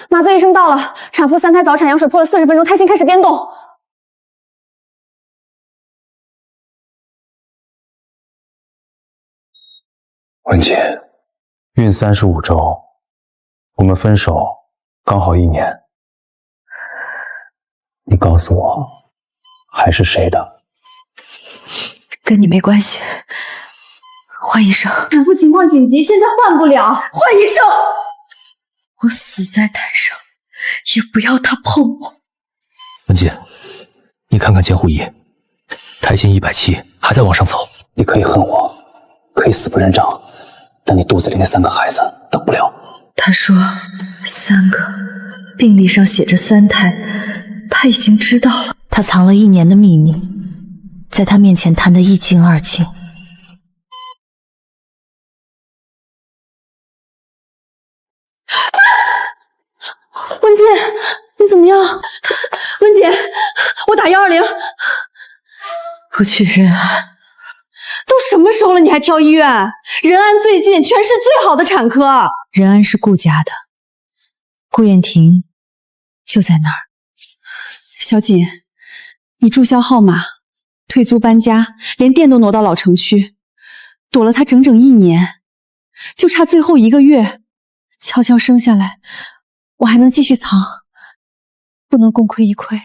麻醉医生到了，产妇3胎早产，羊水破了40分钟，胎心开始变动。文姐，孕35周，我们分手刚好1年。你告诉我，还是谁的？跟你没关系。换医生。产妇情况紧急，现在换不了。换医生！我死在台上，也不要他碰我。文姐，你看看监护仪，胎心170，还在往上走。你可以恨我，可以死不认账，但你肚子里那3个孩子等不了。他说3个，病历上写着3胎，他已经知道了。他藏了1年的秘密，在他面前谈得一清二净。文姐，你怎么样？文姐，我打120。不去仁安。都什么时候了，你还挑医院？仁安最近，全市最好的产科。仁安是顾家的，顾燕婷就在那儿。小锦，你注销号码，退租搬家，连店都挪到老城区，躲了他整整1年，就差最后1个月，悄悄生下来，我还能继续藏，不能功亏一篑。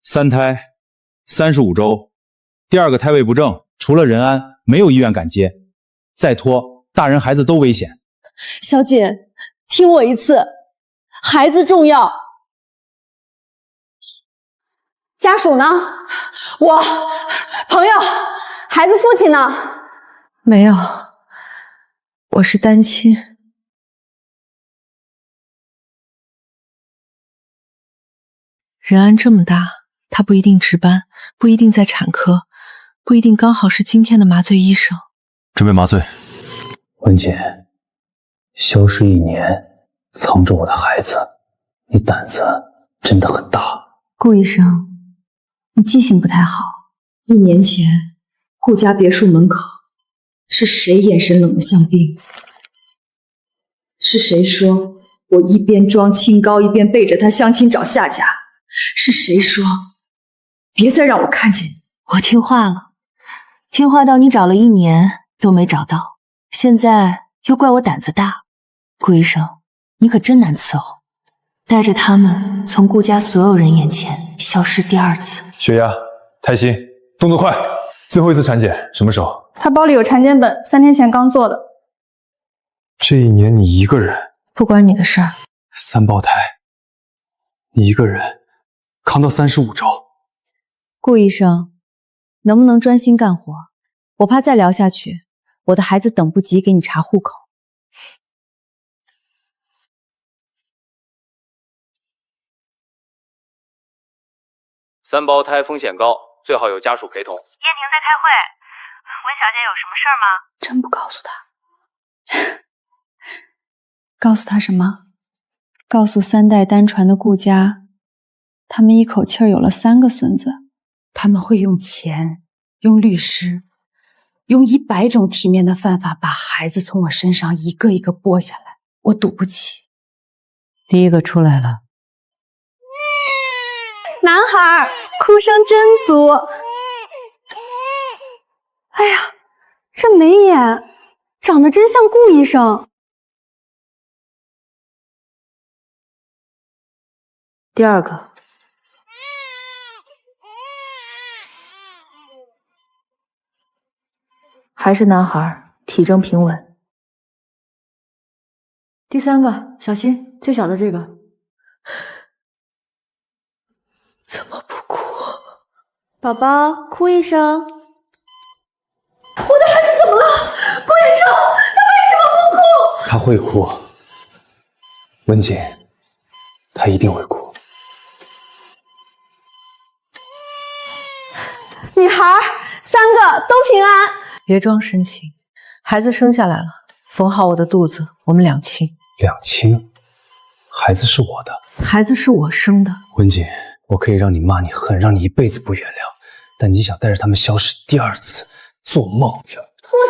3胎，35周，第2个胎位不正，除了仁安，没有医院敢接。再拖，大人孩子都危险。小锦，听我一次，孩子重要。家属呢？我朋友，孩子父亲呢？没有，我是单亲。仁安这么大，他不一定值班，不一定在产科，不一定刚好是今天的麻醉医生。准备麻醉。文姐，消失1年，藏着我的孩子，你胆子真的很大。顾医生，你记性不太好。1年前，顾家别墅门口，是谁眼神冷得像冰？是谁说我一边装清高，一边背着他相亲找下家？是谁说别再让我看见你？我听话了，听话到你找了1年都没找到，现在又怪我胆子大。顾医生，你可真难伺候，带着他们从顾家所有人眼前消失第2次。血压、胎心，动作快。最后一次产检什么时候？他包里有产检本，3天前刚做的。这1年你一个人，不关你的事儿。3胞胎，你一个人扛到35周。顾医生，能不能专心干活？我怕再聊下去，我的孩子等不及给你查户口。3胞胎风险高，最好有家属陪同。燕婷在开会，温小姐有什么事儿吗？真不告诉他。告诉他什么？告诉3代单传的顾家，他们一口气儿有了3个孙子。他们会用钱，用律师，用100种体面的办法把孩子从我身上一个一个剥下来，我赌不起。第1个出来了。男孩，哭声真足。哎呀，这眉眼长得真像顾医生。第2个。还是男孩，体征平稳。第3个，小心，最小的这个。怎么不哭？宝宝，哭一声。我的孩子怎么了？顾远征，他为什么不哭？他会哭，文姐，他一定会哭。女孩，3个都平安。别装深情，孩子生下来了，缝好我的肚子，我们两清。两清？孩子是我的，孩子是我生的。文姐，我可以让你骂你恨，让你一辈子不原谅，但你想带着他们消失第2次，做梦。顾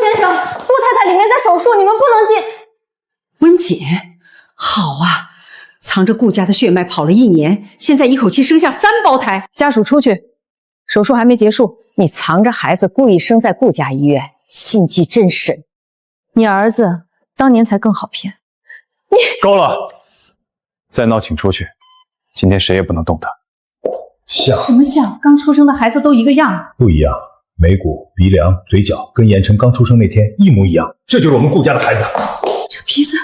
先生，顾太太里面在手术，你们不能进。锦，好啊，藏着顾家的血脉跑了1年，现在一口气生下3胞胎。家属出去，手术还没结束。你藏着孩子故意生在顾家医院，心机真深。你儿子当年才更好骗。够了，再闹请出去。今天谁也不能动他。像什么像？刚出生的孩子都一个样。不一样，眉骨、鼻梁、嘴角跟严晨刚出生那天一模一样，这就是我们顾家的孩子。这鼻子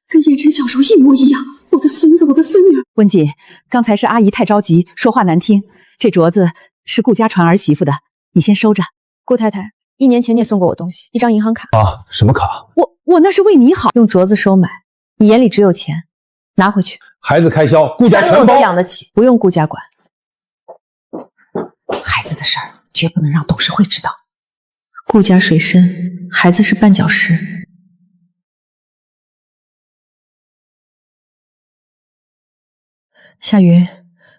跟严晨小时候一模一样，我的孙子，我的孙女儿。温锦，刚才是阿姨太着急，说话难听。这镯子是顾家传儿媳妇的，你先收着。顾太太1年前你也送过我东西，一张银行卡。啊，什么卡？我那是为你好。用镯子收买，你眼里只有钱，拿回去。孩子开销，顾家3个我全包。都养得起，不用顾家管。孩子的事儿绝不能让董事会知道。顾家水深，孩子是绊脚石。夏云，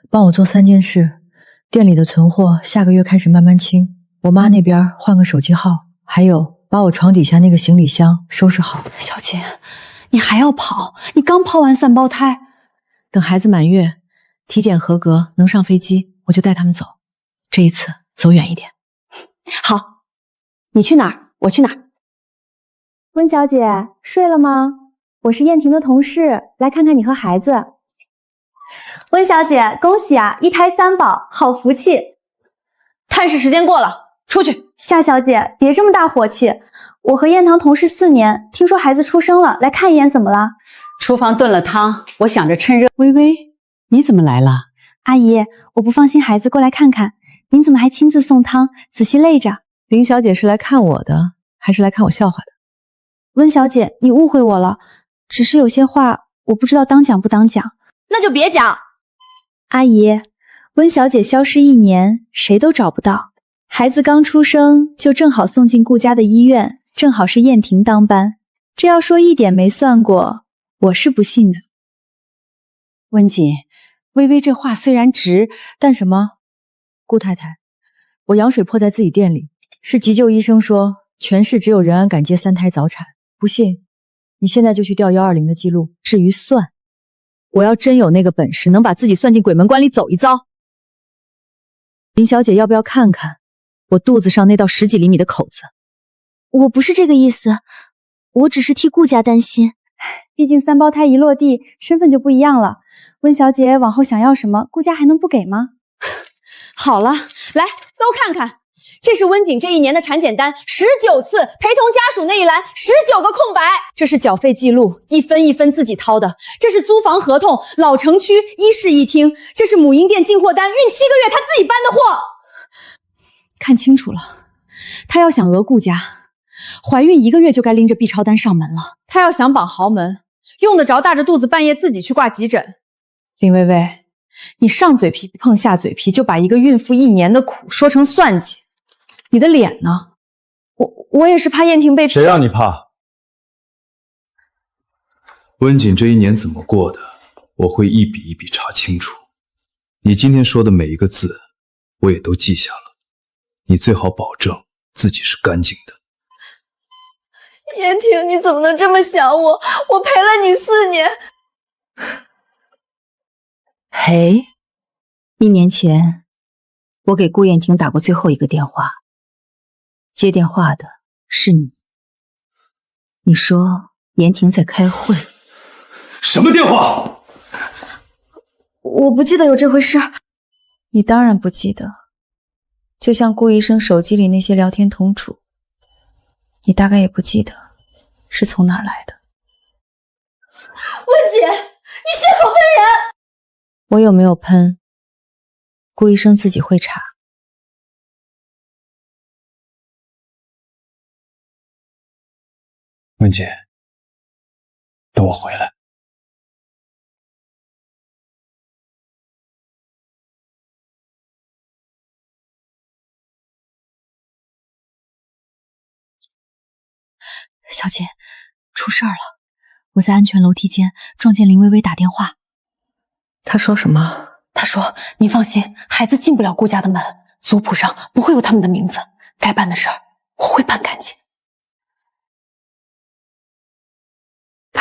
帮我做3件事：店里的存货下个月开始慢慢清，我妈那边换个手机号，还有把我床底下那个行李箱收拾好。小姐，你还要跑？你刚抛完3胞胎，等孩子满月，体检合格，能上飞机，我就带他们走。这一次走远一点。好，你去哪儿，我去哪儿。温小姐，睡了吗？我是燕婷的同事，来看看你和孩子。温小姐，恭喜啊，1胎3宝，好福气。探视时间过了，出去。夏小姐，别这么大火气。我和燕堂同事4年，听说孩子出生了，来看一眼，怎么了？厨房炖了汤，我想着趁热。微微，你怎么来了？阿姨，我不放心孩子，过来看看。您怎么还亲自送汤，仔细累着？林小姐是来看我的，还是来看我笑话的？温小姐，你误会我了，只是有些话我不知道当讲不当讲。那就别讲。阿姨，温小姐消失1年，谁都找不到。孩子刚出生，就正好送进顾家的医院，正好是燕婷当班。这要说一点没算过，我是不信的。温锦，微微这话虽然直，但什么？顾太太，我羊水破在自己店里，是急救医生说全市只有仁安敢接3胎早产。不信，你现在就去调120的记录。至于算，我要真有那个本事，能把自己算进鬼门关里走一遭。林小姐，要不要看看我肚子上那道10几厘米的口子？我不是这个意思，我只是替顾家担心。毕竟3胞胎一落地，身份就不一样了。温小姐往后想要什么，顾家还能不给吗？好了，来搜看看，这是温景这1年的产检单，19次，陪同家属那一栏19个空白。这是缴费记录，一分一分自己掏的。这是租房合同，老城区1室1厅。这是母婴店进货单，孕7个月他自己搬的货。看清楚了，他要想讹顾家，怀孕1个月就该拎着 B 超单上门了。他要想绑豪门，用得着大着肚子半夜自己去挂急诊。林薇薇，你上嘴皮碰下嘴皮，就把一个孕妇1年的苦说成算计，你的脸呢？我也是怕燕婷被谁让你怕？温锦这1年怎么过的，我会一笔一笔查清楚。你今天说的每一个字，我也都记下了。你最好保证自己是干净的。燕婷，你怎么能这么想我？我陪了你4年。陪？1年前，我给顾燕婷打过最后一个电话，接电话的是你。你说燕婷在开会。什么电话？我不记得有这回事。你当然不记得，就像顾医生手机里那些聊天同处，你大概也不记得是从哪儿来的。温姐，你血口喷人！我有没有喷？顾医生自己会查。温姐，等我回来。小姐，出事儿了！我在安全楼梯间撞见林薇薇打电话。她说什么？她说：“您放心，孩子进不了顾家的门，族谱上不会有他们的名字。该办的事儿我会办干净。”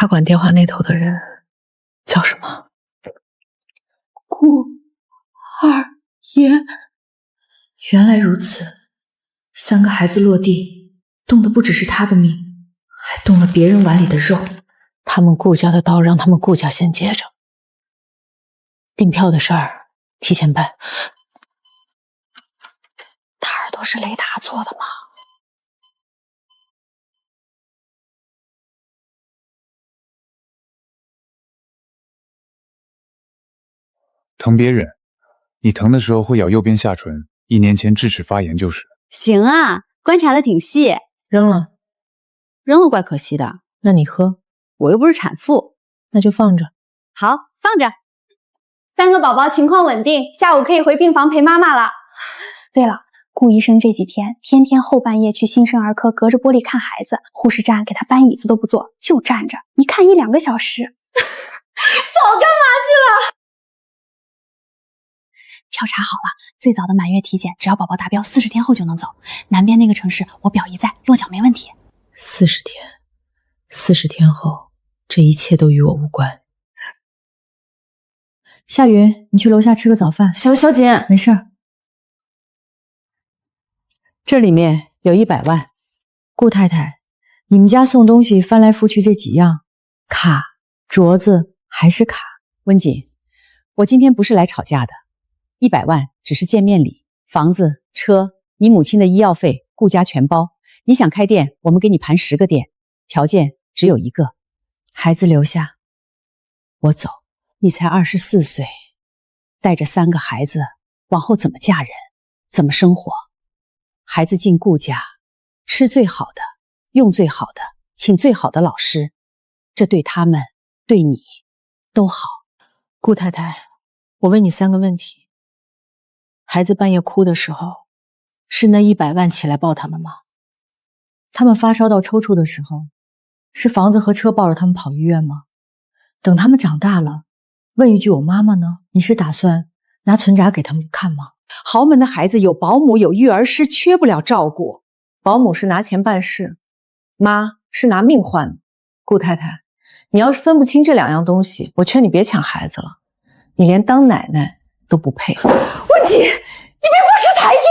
他管电话那头的人叫什么？顾二爷。原来如此，3个孩子落地，动的不只是他的命，还动了别人碗里的肉。他们顾家的刀让他们顾家先接着，订票的事儿提前办。他耳朵是雷达做的吗？疼别忍，你疼的时候会咬右边下唇，1年前智齿发炎就是。行啊，观察的挺细。扔了，扔了怪可惜的。那你喝，我又不是产妇。那就放着。好，放着。3个宝宝情况稳定，下午可以回病房陪妈妈了。对了，顾医生这几天天天后半夜去新生儿科隔着玻璃看孩子，护士站给他搬椅子都不坐，就站着，一看1、2个小时。早干嘛去了？票查好了，最早的满月体检，只要宝宝达标，40天后就能走。南边那个城市，我表姨在，落脚没问题。40天，40天后，这一切都与我无关。夏云，你去楼下吃个早饭。小姐，没事儿。这里面有100万。顾太太，你们家送东西翻来覆去这几样，卡、镯子还是卡。温锦，我今天不是来吵架的。100万只是见面礼，房子、车，你母亲的医药费，顾家全包。你想开店，我们给你盘10个店，条件只有一个，孩子留下，我走。你才24岁，带着3个孩子，往后怎么嫁人，怎么生活？孩子进顾家，吃最好的，用最好的，请最好的老师，这对他们，对你都好。顾太太，我问你3个问题。孩子半夜哭的时候，是那100万起来抱他们吗？他们发烧到抽搐的时候，是房子和车抱着他们跑医院吗？等他们长大了，问一句我妈妈呢？你是打算拿存折给他们看吗？豪门的孩子有保姆有育儿师，缺不了照顾。保姆是拿钱办事，妈是拿命换的。顾太太，你要是分不清这2样东西，我劝你别抢孩子了，你连当奶奶都不配。温锦，你别不识抬举，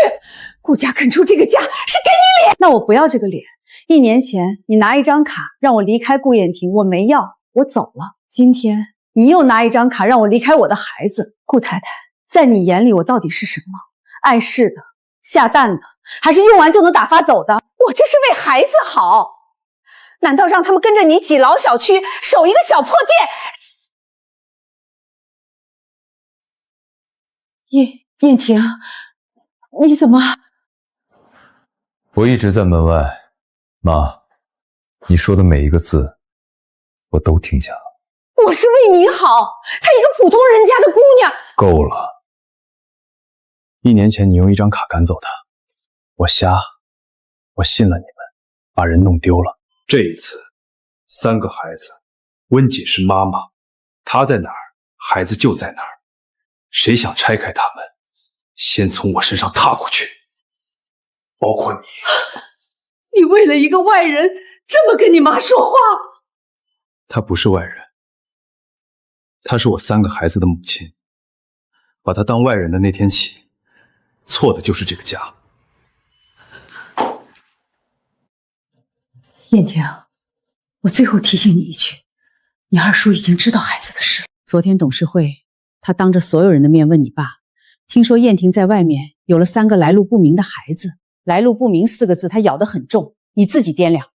顾家肯出这个家是给你脸，那我不要这个脸。1年前你拿一张卡让我离开顾燕婷，我没要，我走了。今天你又拿一张卡让我离开我的孩子。顾太太，在你眼里我到底是什么？碍事的，下蛋的，还是用完就能打发走的？我这是为孩子好，难道让他们跟着你挤老小区，守一个小破店？燕婷，你怎么？我一直在门外，妈，你说的每一个字，我都听见了。我是为你好，她一个普通人家的姑娘。够了！1年前你用一张卡赶走他，我瞎，我信了你们，把人弄丢了。这一次，3个孩子，温锦是妈妈，她在哪儿，孩子就在哪儿。谁想拆开他们，先从我身上踏过去，包括你。你为了一个外人这么跟你妈说话？她不是外人，她是我3个孩子的母亲。把她当外人的那天起，错的就是这个家。燕婷，我最后提醒你一句，你二叔已经知道孩子的事了。昨天董事会，他当着所有人的面问你爸，听说燕婷在外面有了3个来路不明的孩子。来路不明4个字他咬得很重，你自己掂量。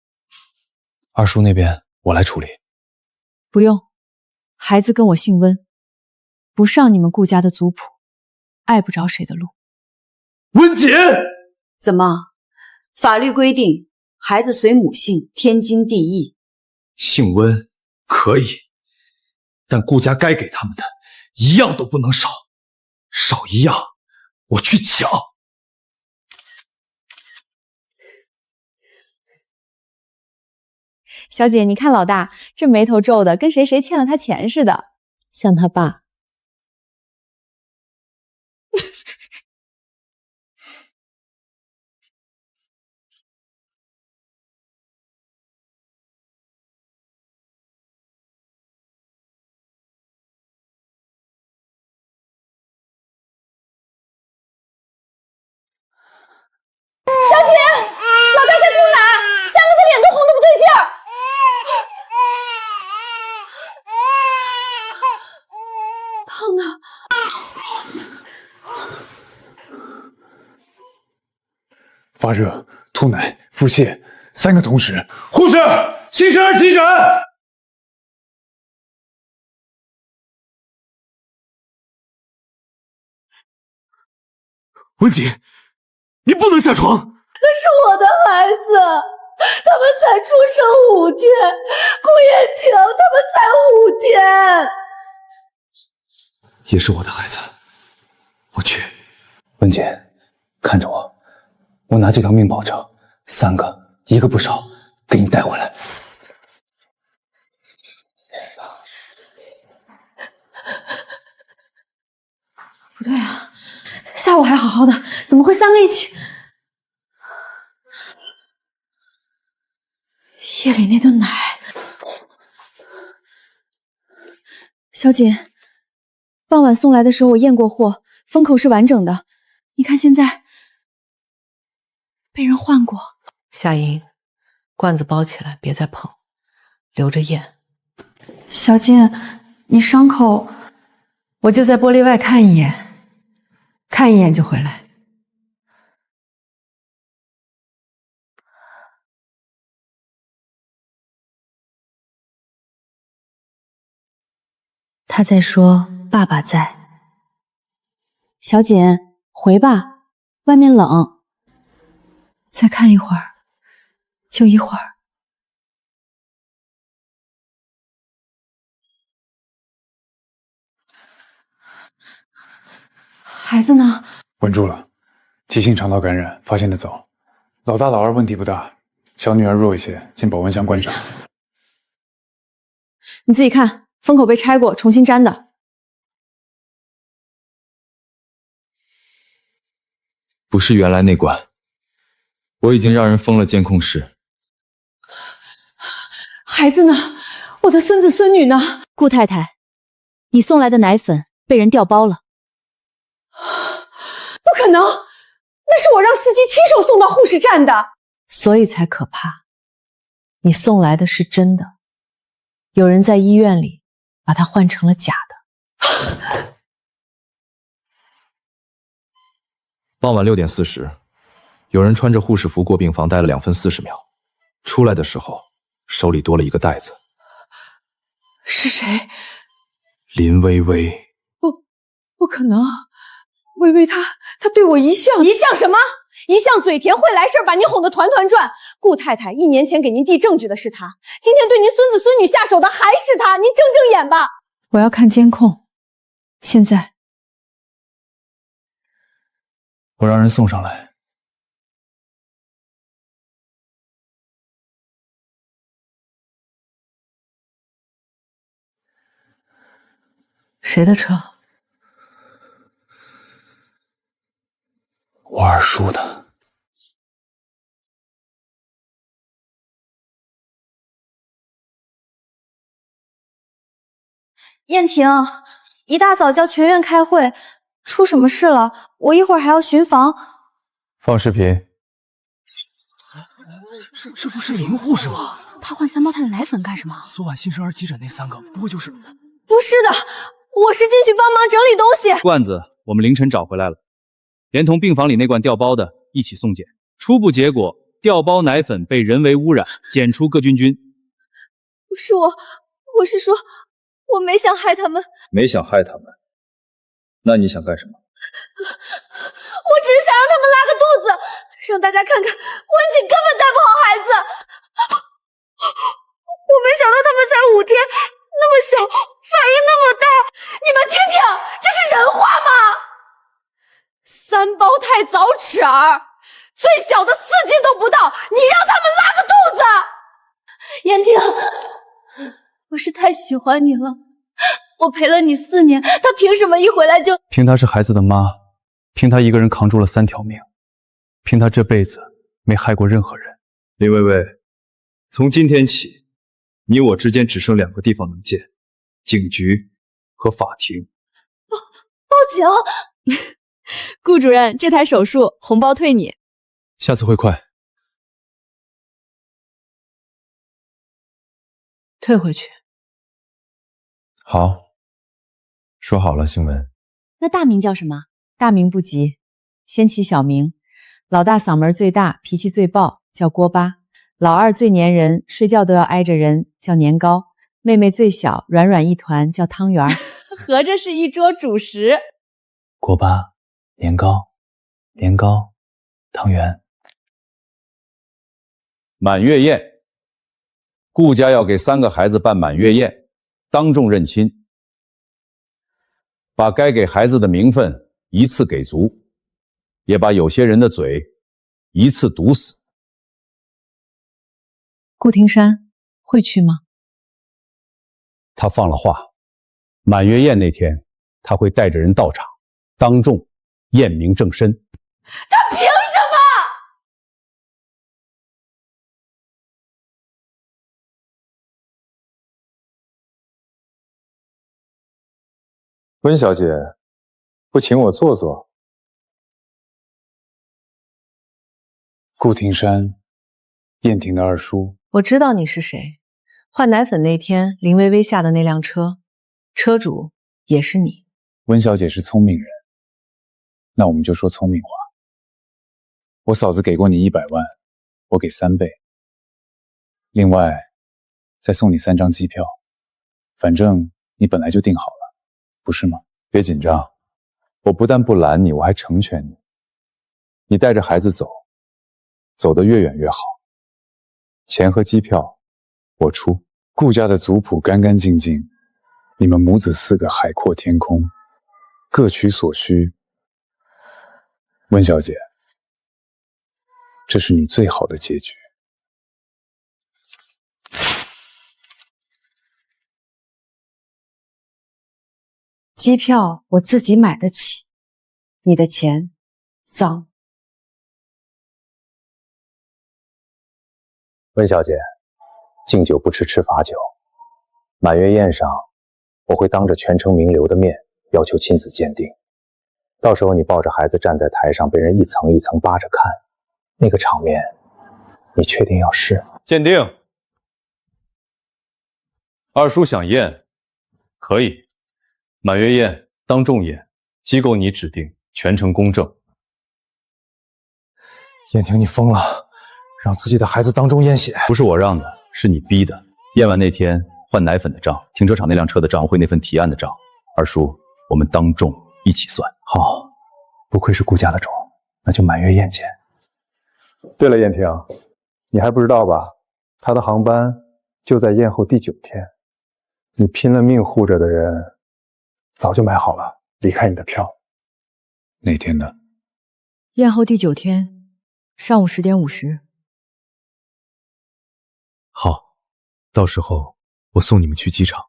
二叔那边我来处理。不用，孩子跟我姓温，不上你们顾家的族谱，碍不着谁的路。温锦，怎么？法律规定，孩子随母姓，天经地义。姓温可以，但顾家该给他们的一样都不能少，少一样我去抢。小姐，你看老大这眉头皱的，跟谁欠了他钱似的，像他爸。发热、吐奶、腹泻，3个同时。护士，新生儿急诊！文锦，你不能下床。那是我的孩子，他们才出生5天，顾燕婷他们才5天。也是我的孩子，我去。文姐，看着我，我拿这条命保证，3个一个不少，给你带回来。不对啊，下午还好好的，怎么会3个一起？夜里那顿奶，小姐，傍晚送来的时候我验过货，封口是完整的。你看现在被人换过。夏莹，罐子包起来，别再碰，留着验。小姐，你伤口……我就在玻璃外看一眼，看一眼就回来。他在说爸爸在。小姐，回吧，外面冷。再看一会儿，就一会儿。孩子呢？稳住了，急性肠道感染，发现的早。老大、老二问题不大，小女儿弱一些，进保温箱观察。你自己看，封口被拆过，重新粘的。不是原来那管，我已经让人封了监控室。孩子呢？我的孙子孙女呢？顾太太，你送来的奶粉被人调包了。不可能，那是我让司机亲手送到护士站的，所以才可怕。你送来的是真的，有人在医院里把它换成了假的。傍晚6点40，有人穿着护士服过病房待了2分40秒，出来的时候手里多了一个袋子。是谁？林薇薇。不可能，薇薇她对我一向什么？一向嘴甜会来事儿，把您哄得团团转。顾太太1年前给您递证据的是她，今天对您孙子孙女下手的还是她，您睁睁眼吧。我要看监控，现在。我让人送上来。谁的车？我二叔的。燕婷，一大早叫全院开会，出什么事了？我一会儿还要巡房。放视频。这不是林护士吗？她换3胞胎的奶粉干什么？昨晚新生儿急诊那3个，不会就是……不是的，我是进去帮忙整理东西。罐子我们凌晨找回来了，连同病房里那罐调包的一起送检，初步结果调包奶粉被人为污染，检出各菌菌。不是我是说，我没想害他们。没想害他们，那你想干什么？我只是想让他们拉个肚子，让大家看看温景根本带不好孩子。我没想到他们才5天，那么小，反应那么大。你们听听，这是人话吗？3胞胎早齿儿，最小的4斤都不到，你让他们拉个肚子？燕婷，我是太喜欢你了，我陪了你4年，他凭什么一回来就……凭她是孩子的妈，凭她一个人扛住了3条命，凭她这辈子没害过任何人。林薇薇，从今天起，你我之间只剩2个地方能见，警局和法庭。报警！顾主任，这台手术红包退你。下次会快。退回去。好，说好了，星文。那大名叫什么？大名不急，先起小名。老大嗓门最大，脾气最暴，叫锅巴；老二最粘人，睡觉都要挨着人，叫年糕；妹妹最小，软软一团，叫汤圆。合着是一桌主食。锅巴、年糕、年糕、汤圆。满月宴，顾家要给3个孩子办满月宴，当众认亲，把该给孩子的名分一次给足，也把有些人的嘴一次堵死。顾廷山会去吗？他放了话，满月宴那天他会带着人到场，当众验明正身。他凭什么？温小姐，不请我坐坐？顾廷山，燕婷的二叔。我知道你是谁，换奶粉那天林薇薇下的那辆车，车主也是你。温小姐是聪明人，那我们就说聪明话。我嫂子给过你100万，我给3倍，另外再送你3张机票，反正你本来就订好了，不是吗？别紧张，我不但不拦你，我还成全你。你带着孩子走，走得越远越好。钱和机票我出，顾家的族谱干干净净，你们母子4个海阔天空，各取所需。温小姐，这是你最好的结局。机票我自己买得起，你的钱脏。温小姐，敬酒不吃吃罚酒。满月宴上，我会当着全城名流的面要求亲子鉴定。到时候你抱着孩子站在台上，被人一层一层扒着看，那个场面，你确定要试？鉴定。二叔想验，可以。满月宴当众验，机构你指定，全程公正。燕婷，你疯了！让自己的孩子当众验血，不是我让的，是你逼的。验完那天换奶粉的账，停车场那辆车的账，会那份提案的账，二叔，我们当众一起算。好，不愧是顾家的种，那就满月宴见。对了，燕婷，你还不知道吧？他的航班就在宴后第9天，你拼了命护着的人，早就买好了离开你的票。哪天的？宴后第9天，上午10点50。好，到时候我送你们去机场。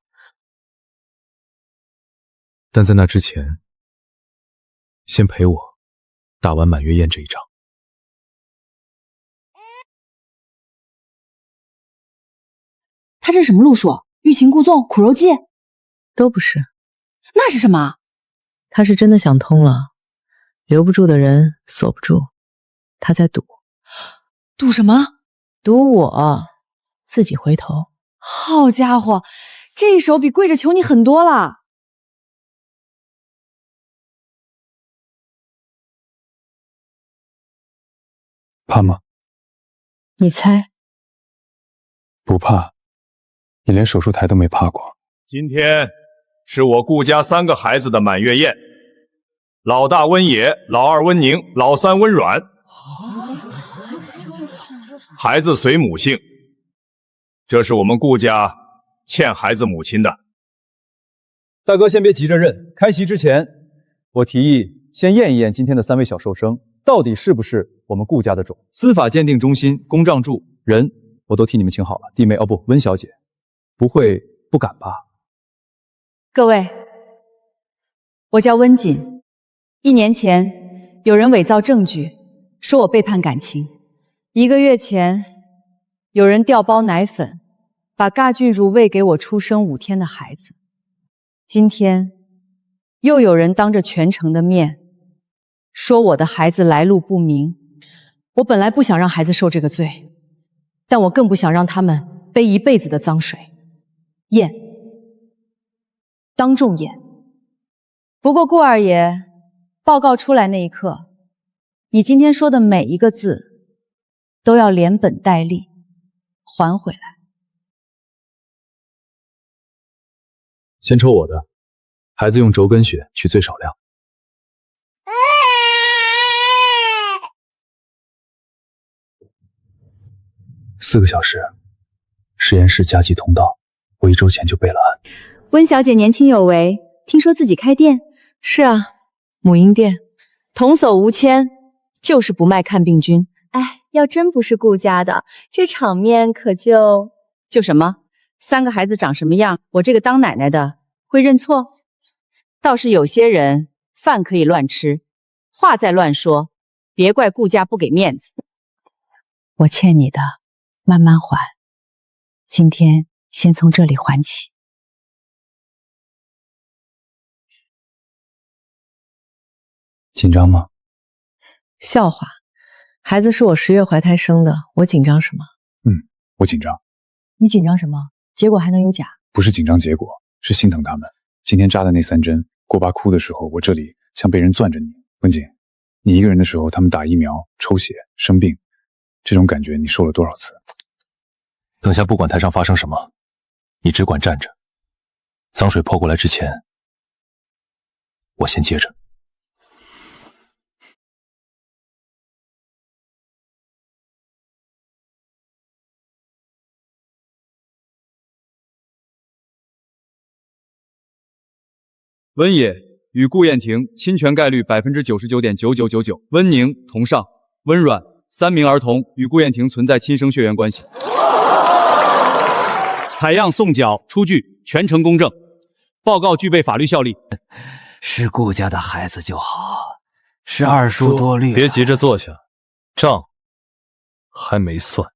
但在那之前，先陪我打完满月宴这一仗。他这是什么路数？欲擒故纵、苦肉计？都不是。那是什么？他是真的想通了，留不住的人锁不住，他在赌。赌什么？赌我自己回头。好家伙，这一手比跪着求你狠多了。怕吗？你猜？不怕，你连手术台都没爬过。今天是我顾家3个孩子的满月宴，老大温野，老二温宁，老三温软。孩子随母姓，这是我们顾家欠孩子母亲的。大哥，先别急着认，开席之前，我提议先验一验今天的3位小受生到底是不是我们顾家的种。司法鉴定中心公账处人我都替你们请好了，弟妹哦不，温小姐，不会不敢吧？各位，我叫温锦。1年前，有人伪造证据，说我背叛感情。1个月前，有人调包奶粉，把尬菌乳喂给我出生5天的孩子。今天，又有人当着全城的面，说我的孩子来路不明。我本来不想让孩子受这个罪，但我更不想让他们背一辈子的脏水。验，当众验。不过顾二爷，报告出来那一刻，你今天说的每一个字都要连本带利还回来。先抽我的，孩子用轴根血取最少量。4个小时，实验室加急通道，我1周前就备了案。温小姐年轻有为，听说自己开店。是啊，母婴店，童叟无牵，就是不卖看病菌。哎，要真不是顾家的，这场面可就什么？3个孩子长什么样，我这个当奶奶的会认错？倒是有些人饭可以乱吃，话再乱说，别怪顾家不给面子。我欠你的，慢慢还。今天先从这里还起。紧张吗？笑话，孩子是我10月怀胎生的，我紧张什么？我紧张。你紧张什么？结果还能有假？不是紧张结果，是心疼他们。今天扎的那3针，郭爸哭的时候，我这里像被人攥着你。文锦，你一个人的时候，他们打疫苗、抽血、生病，这种感觉你受了多少次？等下不管台上发生什么，你只管站着。脏水泼过来之前，我先接着。温野与顾燕婷侵权概率99.9999%，温宁同上，温软3名儿童与顾燕婷存在亲生血缘关系。采样送缴出具，全程公正，报告具备法律效力。是顾家的孩子就好，是二叔多虑了。别急着坐下，账还没算。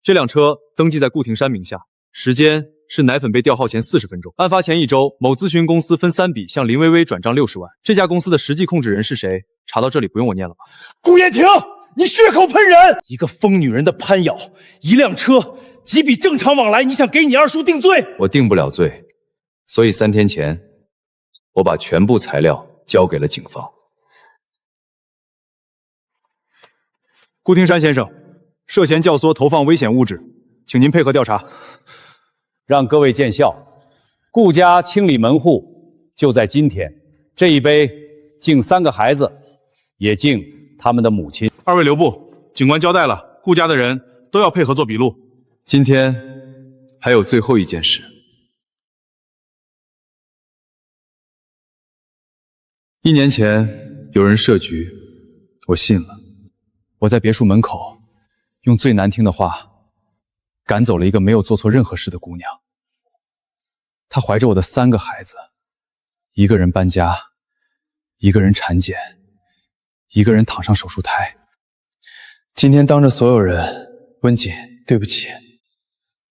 这辆车登记在顾廷山名下，时间是奶粉被调号前40分钟。案发前1周，某咨询公司分3笔向林薇薇转账60万。这家公司的实际控制人是谁？查到这里不用我念了吧？顾燕婷，你血口喷人！一个疯女人的攀咬，一辆车，几笔正常往来，你想给你二叔定罪？我定不了罪，所以3天前，我把全部材料交给了警方。顾廷山先生，涉嫌教唆投放危险物质，请您配合调查。让各位见笑，顾家清理门户就在今天。这一杯敬3个孩子，也敬他们的母亲。2位留步，警官交代了，顾家的人都要配合做笔录。今天还有最后一件事。1年前有人设局，我信了。我在别墅门口用最难听的话赶走了一个没有做错任何事的姑娘。她怀着我的3个孩子，一个人搬家，一个人产检，一个人躺上手术台。今天当着所有人，温锦，对不起，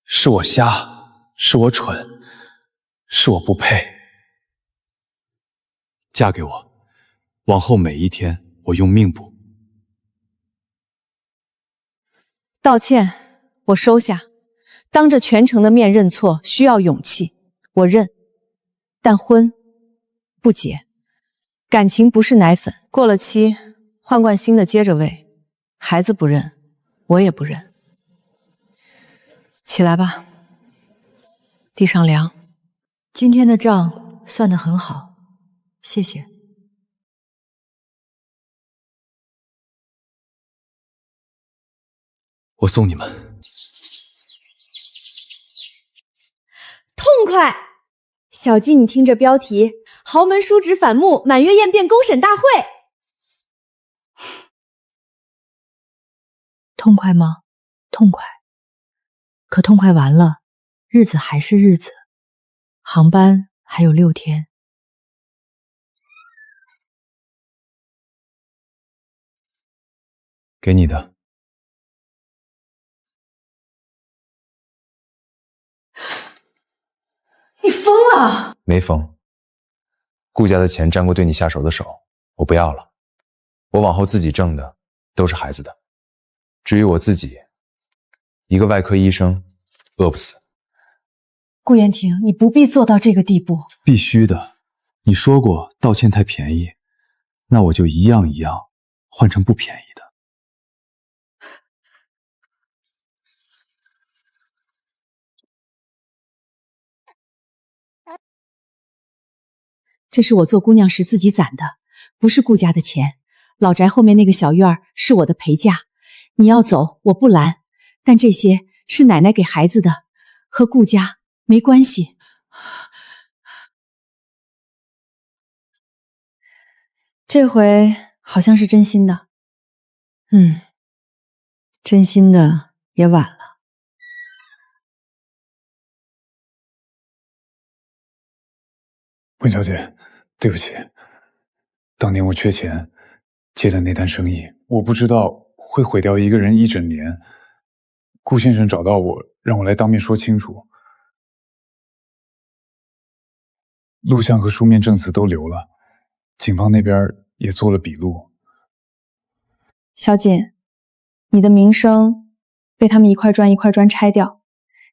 是我瞎，是我蠢，是我不配。嫁给我，往后每一天我用命补。道歉，我收下。当着全城的面认错需要勇气，我认。但婚不结，感情不是奶粉，过了期换罐新的接着喂。孩子不认，我也不认。起来吧，地上凉。今天的账算得很好，谢谢。我送你们。痛快！小季，你听这标题，豪门叔侄反目，满月宴变公审大会。痛快吗？痛快。可痛快完了，日子还是日子，航班还有6天。给你的。你疯了？没疯。顾家的钱沾过对你下手的手，我不要了。我往后自己挣的都是孩子的。至于我自己，一个外科医生，饿不死。顾延婷，你不必做到这个地步。必须的。你说过道歉太便宜，那我就一样一样换成不便宜的。这是我做姑娘时自己攒的，不是顾家的钱。老宅后面那个小院儿是我的陪嫁，你要走我不拦，但这些是奶奶给孩子的，和顾家没关系。这回好像是真心的，真心的也晚了。温小姐，对不起，当年我缺钱接的那单生意，我不知道会毁掉一个人1整年。顾先生找到我，让我来当面说清楚。录像和书面证词都留了，警方那边也做了笔录。小锦，你的名声被他们一块砖一块砖拆掉，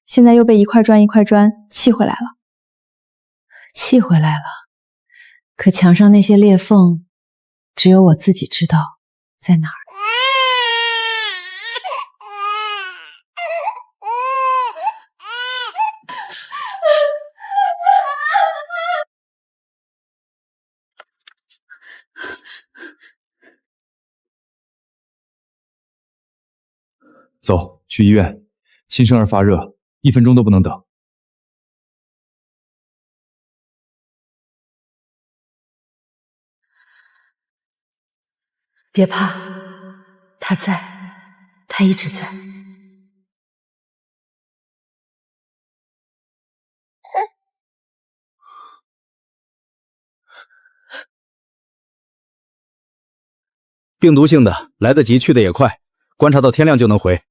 现在又被一块砖一块砖砌回来了。砌回来了，可墙上那些裂缝，只有我自己知道在哪儿。走，去医院。新生儿发热，1分钟都不能等。别怕，他在，他一直在。病毒性的，来得及，去的也快，观察到天亮就能回。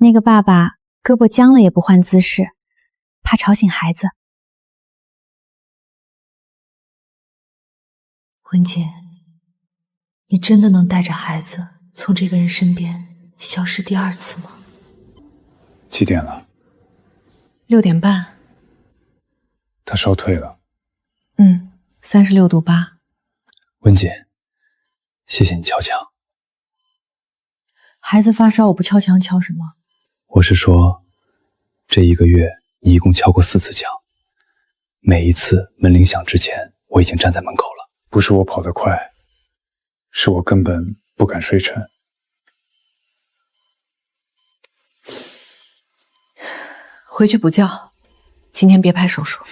那个爸爸胳膊僵了也不换姿势，怕吵醒孩子。文姐，你真的能带着孩子从这个人身边消失第2次吗？几点了6点半。他烧退了。36度8。温姐，谢谢你敲墙。孩子发烧，我不敲墙敲什么？我是说，这1个月你一共敲过4次墙，每一次门铃响之前，我已经站在门口了。不是我跑得快，是我根本不敢睡沉。回去补觉，今天别排手术。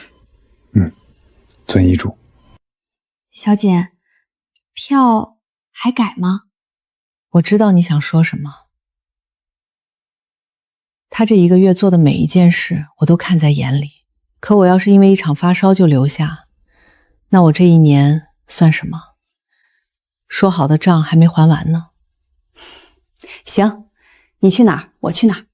遵医嘱。小姐，票还改吗？我知道你想说什么。他这1个月做的每一件事，我都看在眼里。可我要是因为一场发烧就留下，那我这1年算什么？说好的账还没还完呢。行，你去哪儿，我去哪儿。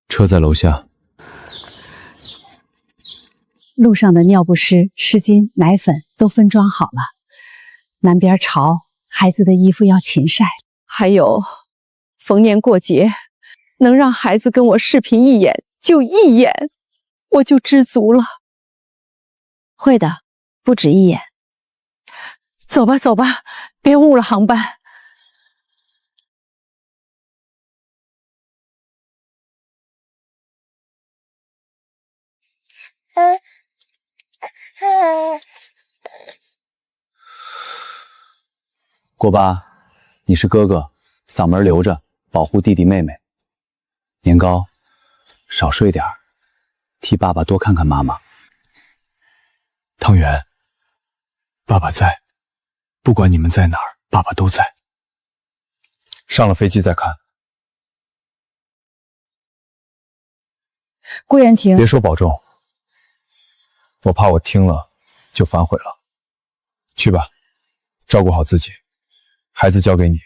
车在楼下。路上的尿不湿、湿巾、奶粉都分装好了。南边潮，孩子的衣服要勤晒。还有，逢年过节，能让孩子跟我视频1眼就1眼，我就知足了。会的，不止1眼。走吧，走吧，别误了航班。郭八，你是哥哥，嗓门留着，保护弟弟妹妹。年糕，少睡点儿，替爸爸多看看妈妈。汤圆，爸爸在，不管你们在哪儿，爸爸都在。上了飞机再看。顾延庭，别说保重，我怕我听了就反悔了。去吧，照顾好自己，孩子交给你，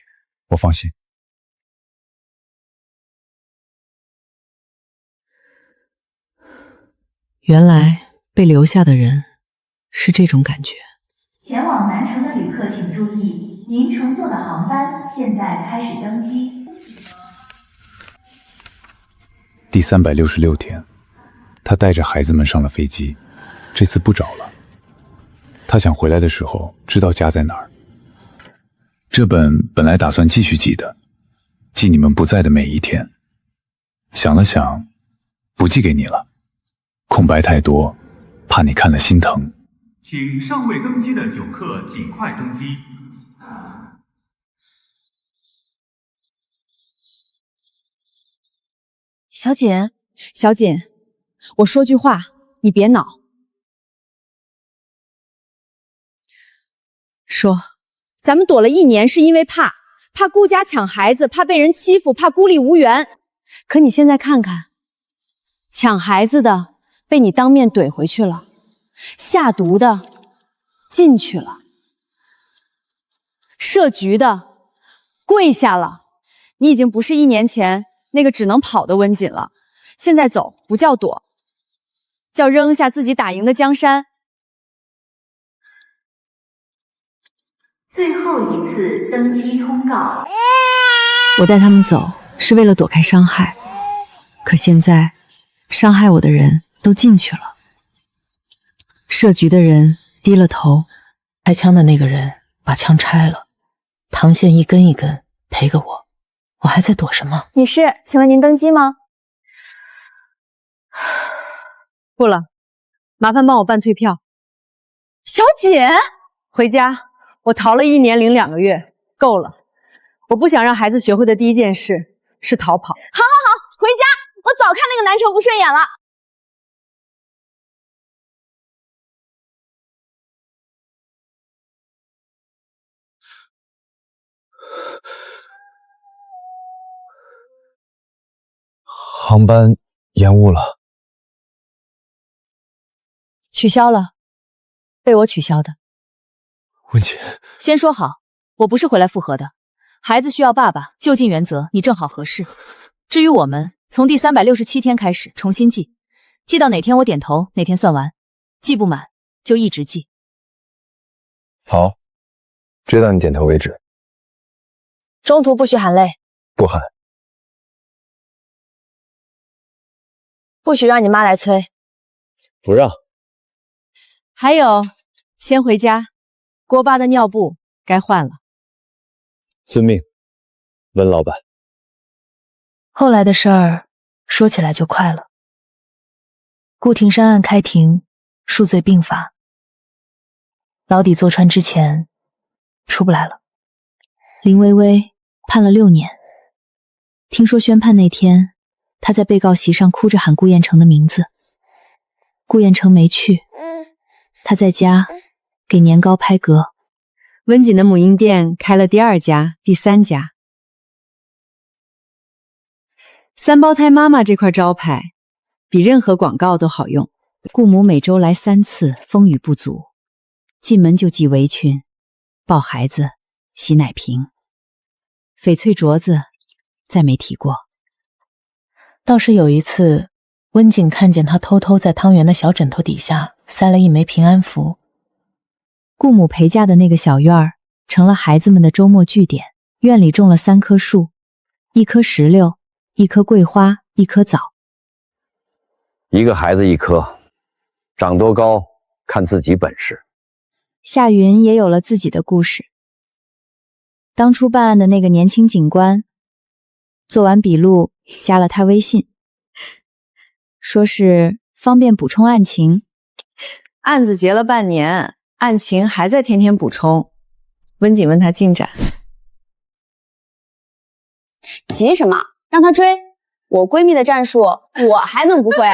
我放心。原来被留下的人是这种感觉。前往南城的旅客请注意，您乘坐的航班现在开始登机。第366天，他带着孩子们上了飞机，这次不找了。他想回来的时候知道家在哪儿。这本来打算继续记的，记你们不在的每一天。想了想，不寄给你了，空白太多，怕你看了心疼。请尚未登机的酒客尽快登机。小锦，小锦，我说句话，你别恼。说，咱们躲了1年是因为怕顾家抢孩子，怕被人欺负，怕孤立无援。可你现在看看，抢孩子的被你当面怼回去了，下毒的进去了，设局的跪下了。你已经不是1年前那个只能跑的温锦了，现在走不叫躲，叫扔下自己打赢的江山。最后一次登机通告。我带他们走是为了躲开伤害，可现在伤害我的人都进去了，设局的人低了头，开枪的那个人把枪拆了，膛线一根一根赔给我，我还在躲什么？女士，请问您登机吗？不了，麻烦帮我办退票。小锦，回家，我逃了1年零2个月，够了。我不想让孩子学会的第一件事是逃跑。好，回家！我早看那个南城不顺眼了。航班延误了，取消了，被我取消的。温姐，先说好，我不是回来复合的，孩子需要爸爸，就近原则，你正好合适。至于我们，从第367天开始重新记，记到哪天我点头，哪天算完，记不满就一直记。好，直到你点头为止。中途不许喊累，不喊。不许让你妈来催，不让。还有，先回家，锅巴的尿布该换了。遵命，温老板。后来的事儿说起来就快了。顾廷山案开庭，数罪并罚，牢底坐穿之前出不来了。林薇薇判了6年，听说宣判那天，她在被告席上哭着喊顾彦成的名字，顾彦成没去，她在家给年糕拍嗝。温锦的母婴店开了第2家、第3家。3胞胎妈妈这块招牌，比任何广告都好用。顾母每周来3次，风雨不阻，进门就系围裙、抱孩子、洗奶瓶。翡翠镯子再没提过。倒是有一次，温景看见他偷偷在汤圆的小枕头底下塞了一枚平安符。顾母陪嫁的那个小院儿，成了孩子们的周末据点。院里种了3棵树，1棵石榴，1棵桂花，1棵枣。一个孩子1棵，长多高看自己本事。夏云也有了自己的故事。当初办案的那个年轻警官，做完笔录加了他微信，说是方便补充案情。案子结了半年，案情还在天天补充。温景问他进展，急什么？让他追。我闺蜜的战术，我还能不会？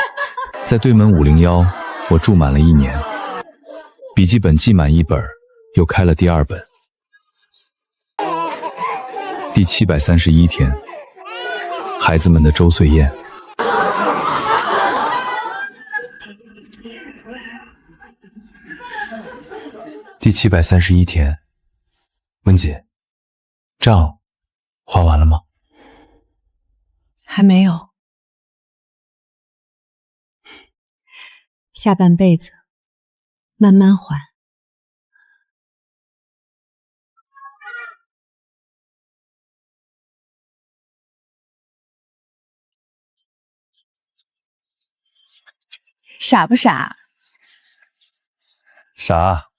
在对门501，我住满了1年，笔记本记满1本，又开了第2本。第731天，孩子们的周岁宴。第731天，温姐，账还完了吗？还没有。下半辈子慢慢还。傻不傻？傻，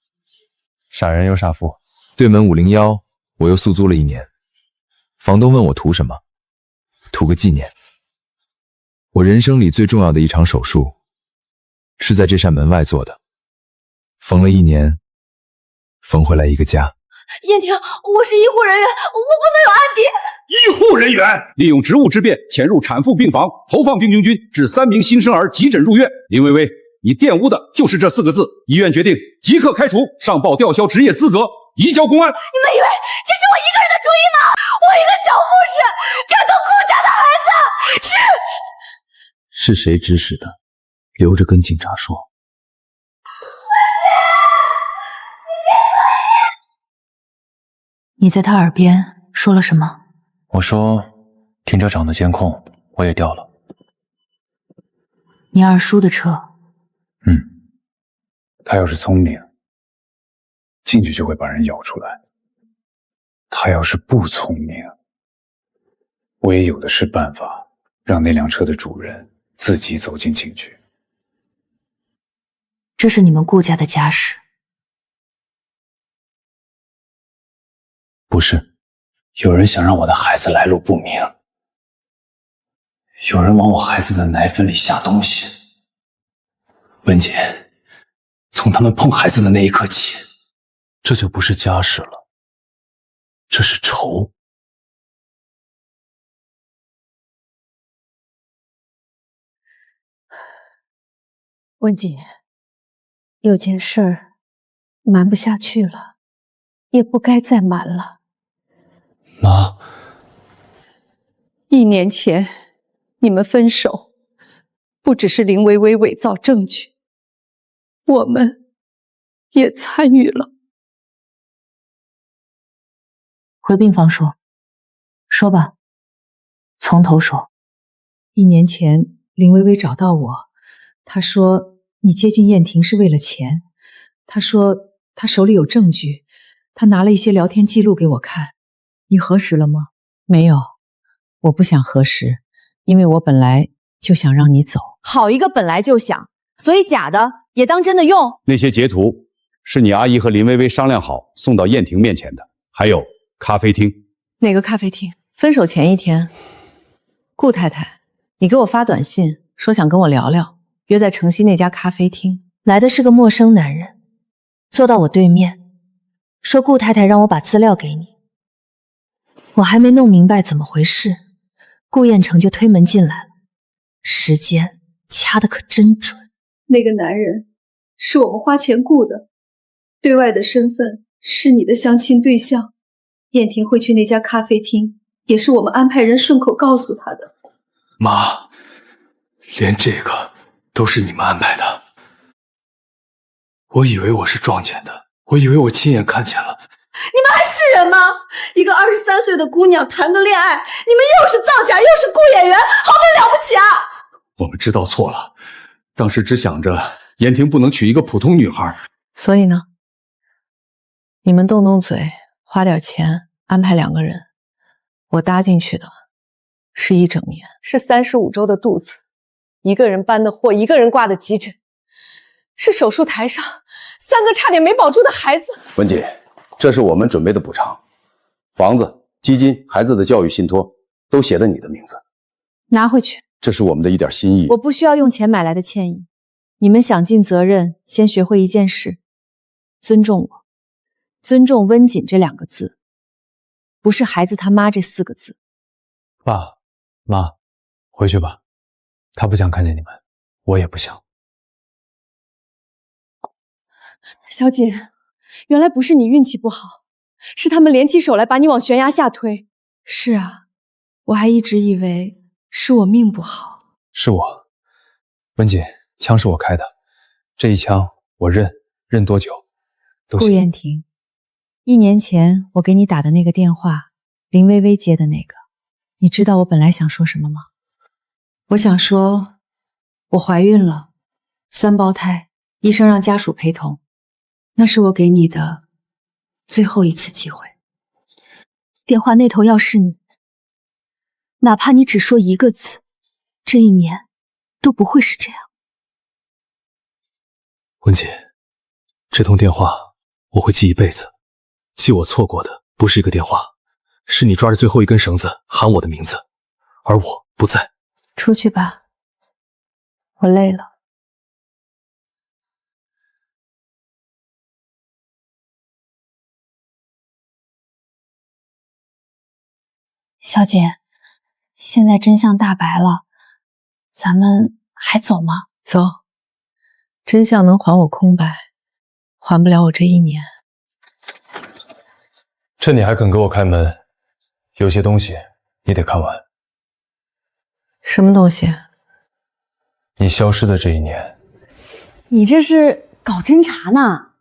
傻人有傻福。对门501，我又速租了1年。房东问我图什么？图个纪念。我人生里最重要的一场手术，是在这扇门外做的。缝了1年，缝回来一个家。燕婷，我是医护人员，我不能有案底。医护人员利用职务之便潜入产妇病房，投放病菌菌，致3名新生儿急诊入院。林薇薇，你玷污的就是这4个字。医院决定即刻开除，上报吊销职业资格，移交公安。你们以为这是我一个人的主意吗？我一个小护士，感动顾家的孩子，是谁指使的？留着跟警察说。你在他耳边说了什么？我说，停车场的监控我也调了。你二叔的车？他要是聪明，进去就会把人咬出来；他要是不聪明，我也有的是办法，让那辆车的主人自己走进警局。这是你们顾家的家事。不是，有人想让我的孩子来路不明，有人往我孩子的奶粉里下东西。文姐，从他们碰孩子的那一刻起，这就不是家事了，这是仇。温姐，有件事儿瞒不下去了，也不该再瞒了。妈，1年前你们分手，不只是林薇薇伪造证据，我们也参与了。回病房说，说吧，从头说。1年前，林薇薇找到我，她说你接近燕婷是为了钱，她说她手里有证据，她拿了一些聊天记录给我看。你核实了吗？没有，我不想核实，因为我本来就想让你走。好一个本来就想，所以假的也当真的用。那些截图是你阿姨和林薇薇商量好送到燕婷面前的，还有咖啡厅。哪个咖啡厅？分手前1天，顾太太，你给我发短信说想跟我聊聊，约在城西那家咖啡厅。来的是个陌生男人，坐到我对面，说顾太太让我把资料给你。我还没弄明白怎么回事，顾彦成就推门进来了，时间掐得可真准。那个男人是我们花钱雇的，对外的身份是你的相亲对象。燕婷会去那家咖啡厅，也是我们安排人顺口告诉她的。妈，连这个都是你们安排的？我以为我是撞见的，我以为我亲眼看见了。你们还是人吗？一个23岁的姑娘谈个恋爱，你们又是造假又是雇演员，好不了不起啊！我们知道错了，当时只想着燕婷不能娶一个普通女孩。所以呢？你们动动嘴，花点钱安排2个人，我搭进去的是1整年，是35周的肚子，一个人搬的货，一个人挂的急诊，是手术台上3个差点没保住的孩子。文姐，这是我们准备的补偿，房子、基金、孩子的教育信托都写的你的名字，拿回去。这是我们的一点心意。我不需要用钱买来的歉意，你们想尽责任，先学会一件事：尊重我，尊重温锦这2个字，不是孩子他妈这4个字。爸妈，回去吧。他不想看见你们，我也不想。小锦，原来不是你运气不好，是他们联起手来把你往悬崖下推。是啊，我还一直以为是我命不好。是我，温姐，枪是我开的，这一枪我认多久都行。顾燕婷，1年前我给你打的那个电话，林薇薇接的那个，你知道我本来想说什么吗？我想说，我怀孕了，3胞胎，医生让家属陪同，那是我给你的最后一次机会。电话那头要是你，哪怕你只说1个字，这1年都不会是这样。温姐，这通电话我会记一辈子，记我错过的不是一个电话，是你抓着最后一根绳子喊我的名字，而我不在。出去吧，我累了。小姐，现在真相大白了，咱们还走吗？走，真相能还我空白，还不了我这1年。趁你还肯给我开门，有些东西你得看完。什么东西？你消失的这1年。你这是搞侦查呢？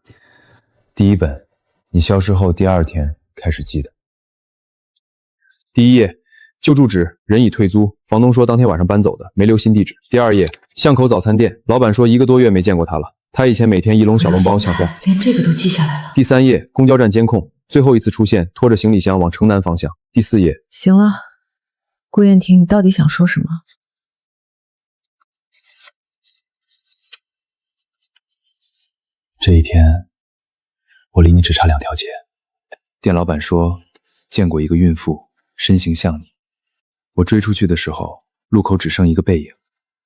第1本，你消失后第2天开始记的。第1页，旧住址人已退租，房东说当天晚上搬走的，没留新地址。第2页，巷口早餐店，老板说1个多月没见过他了，他以前每天一笼小笼包想换。连这个都记下来了。第3页，公交站监控，最后一次出现拖着行李箱往城南方向。第4页。行了，顾燕婷，你到底想说什么？这一天，我离你只差2条街。店老板说见过一个孕妇，身形像你。我追出去的时候，路口只剩一个背影，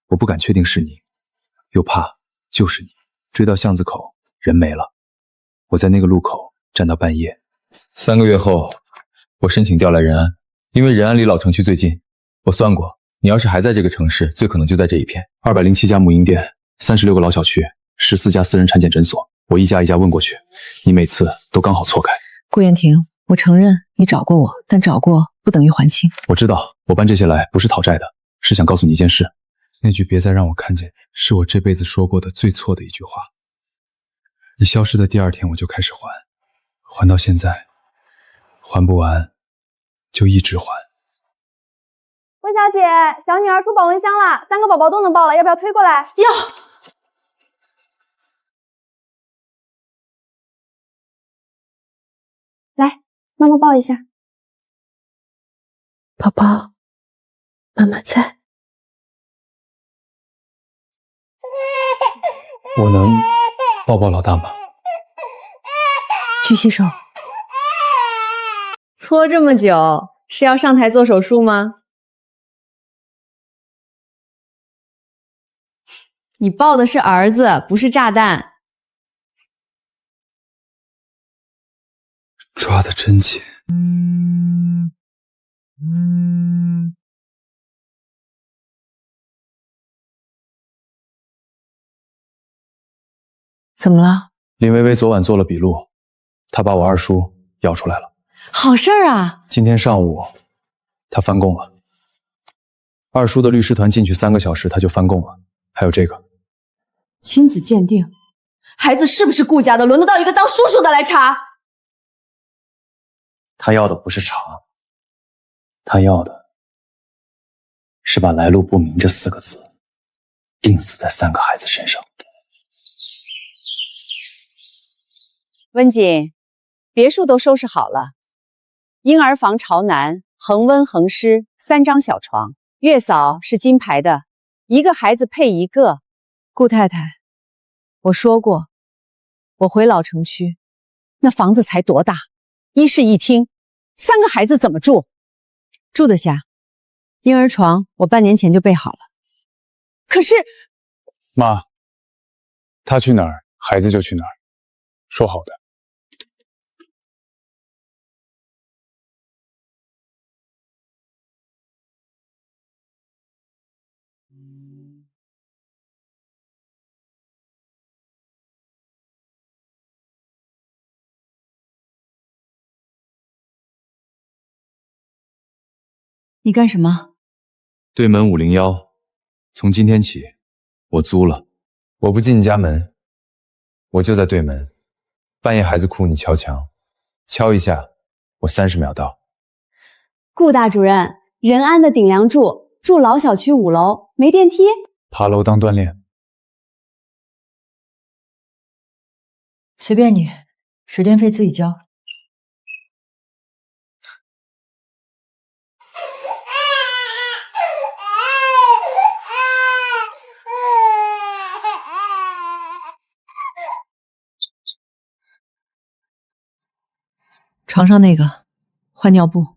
我不敢确定是你，又怕就是你。追到巷子口，人没了。我在那个路口站到半夜。3个月后，我申请调来仁安，因为仁安离老城区最近。我算过，你要是还在这个城市，最可能就在这一片。207家母婴店，36个老小区，14家私人产检诊所，我一家一家问过去，你每次都刚好错开。顾燕婷，我承认你找过我，但找过不等于还清。我知道，我办这些来不是讨债的，是想告诉你一件事。那句别再让我看见你，是我这辈子说过的最错的一句话。你消失的第2天我就开始还，还到现在，还不完就一直还。温小姐，小女儿出保温箱了，3个宝宝都能抱了，要不要推过来？要。来，妈妈抱一下。宝宝，妈妈在。我能抱抱老大吗？去洗手。搓这么久，是要上台做手术吗？你抱的是儿子，不是炸弹。抓得真紧。怎么了？林薇薇昨晚做了笔录，她把我二叔要出来了。好事儿啊！今天上午，他翻供了。二叔的律师团进去3个小时，他就翻供了。还有这个亲子鉴定，孩子是不是顾家的，轮得到一个当叔叔的来查？他要的不是查，他要的是把来路不明这4个字钉死在3个孩子身上。温锦，别墅都收拾好了，婴儿房朝南，恒温恒湿，3张小床，月嫂是金牌的，1个孩子配1个。顾太太，我说过，我回老城区，那房子才多大，1室1厅，3个孩子怎么住？住得下。婴儿床我半年前就备好了。可是，妈，他去哪儿，孩子就去哪儿，说好的。你干什么？对门501，从今天起我租了。我不进你家门，我就在对门。半夜孩子哭，你敲墙，敲一下，我30秒到。顾大主任，仁安的顶梁柱住老小区5楼，没电梯。爬楼当锻炼。随便你，水电费自己交。床上那个，换尿布。